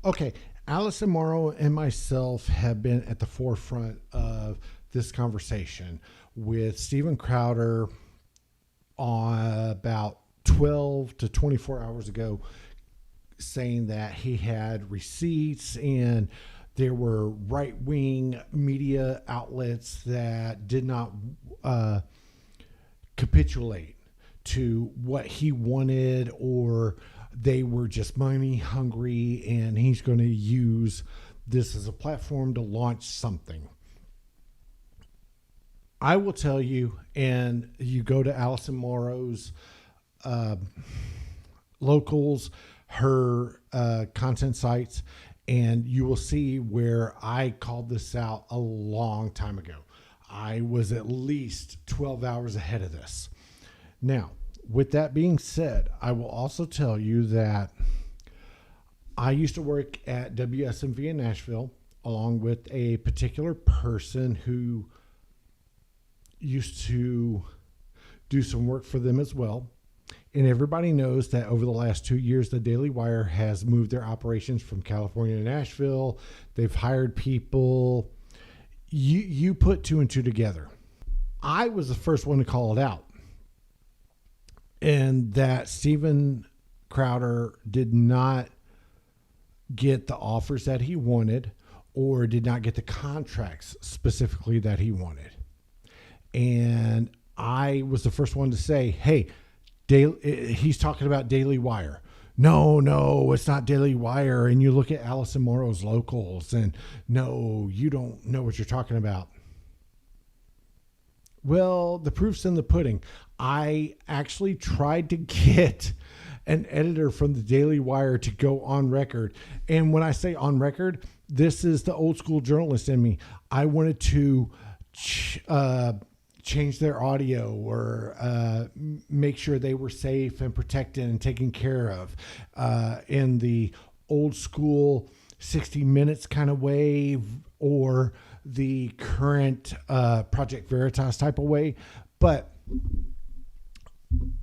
Okay, Allison Morrow and myself have been at the forefront of this conversation with Steven Crowder on about 12 to 24 hours ago, saying that he had receipts and there were right-wing media outlets that did not capitulate to what he wanted, or they were just money hungry, and he's going to use this as a platform to launch something. I will tell you, and you go to Allison Morrow's locals, her content sites, and you will see where I called this out a long time ago. I was at least 12 hours ahead of this. Now, with that being said, I will also tell you that I used to work at WSMV in Nashville along with a particular person who used to do some work for them as well. And everybody knows that over the last 2 years, the Daily Wire has moved their operations from California to Nashville. They've hired people. You put two and two together. I was the first one to call it out. And that Steven Crowder did not get the offers that he wanted, or did not get the contracts specifically that he wanted. And I was the first one to say, hey, he's talking about Daily Wire. No, it's not Daily Wire. And you look at Allison Morrow's locals, and no, you don't know what you're talking about. Well, the proof's in the pudding. I actually tried to get an editor from the Daily Wire to go on record. And when I say on record, this is the old school journalist in me. I wanted to change their audio, or make sure they were safe and protected and taken care of in the old school 60 Minutes kind of way, or the current Project Veritas type of way. But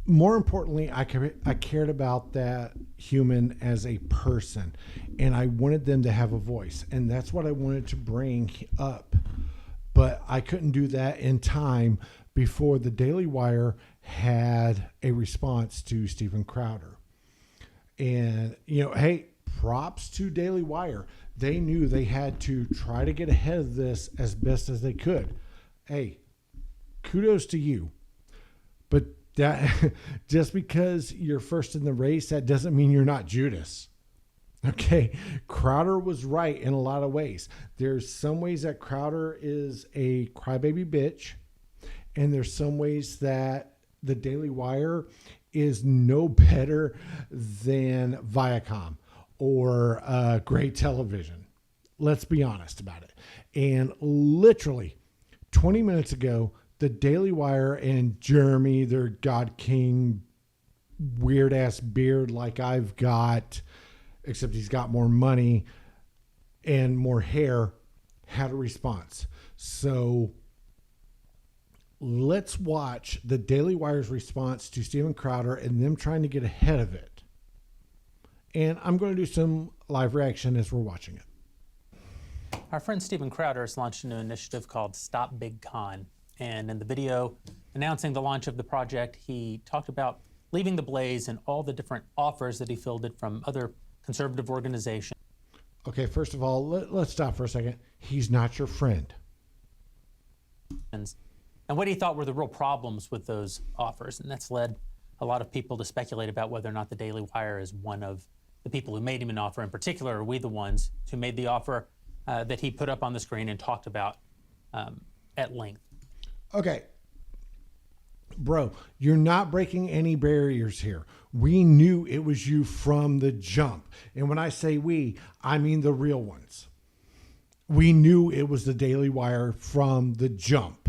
more importantly, I cared about that human as a person, and I wanted them to have a voice, and that's what I wanted to bring up. But I couldn't do that in time before the Daily Wire had a response to Steven Crowder. And, hey, props to Daily Wire. They knew they had to try to get ahead of this as best as they could. Hey, kudos to you. But that just because you're first in the race, that doesn't mean you're not Judas. Okay, Crowder was right in a lot of ways. There's some ways that Crowder is a crybaby bitch, and there's some ways that the Daily Wire is no better than Viacom or Gray Television. Let's be honest about it. And literally 20 minutes ago, the Daily Wire and Jeremy, their God King, weird ass beard like I've got, except he's got more money and more hair, had a response. So let's watch the Daily Wire's response to Steven Crowder and them trying to get ahead of it. And I'm going to do some live reaction as we're watching it. Our friend Steven Crowder has launched a new initiative called Stop Big Con. And in the video announcing the launch of the project, he talked about leaving the blaze and all the different offers that he fielded from other conservative organizations. Okay, first of all, let's stop for a second. He's not your friend. And what he thought were the real problems with those offers. And that's led a lot of people to speculate about whether or not the Daily Wire is one of the people who made him an offer. In particular, are we the ones who made the offer that he put up on the screen and talked about at length? Okay. Bro, you're not breaking any barriers here. We knew it was you from the jump. And when I say we, I mean the real ones. We knew it was the Daily Wire from the jump.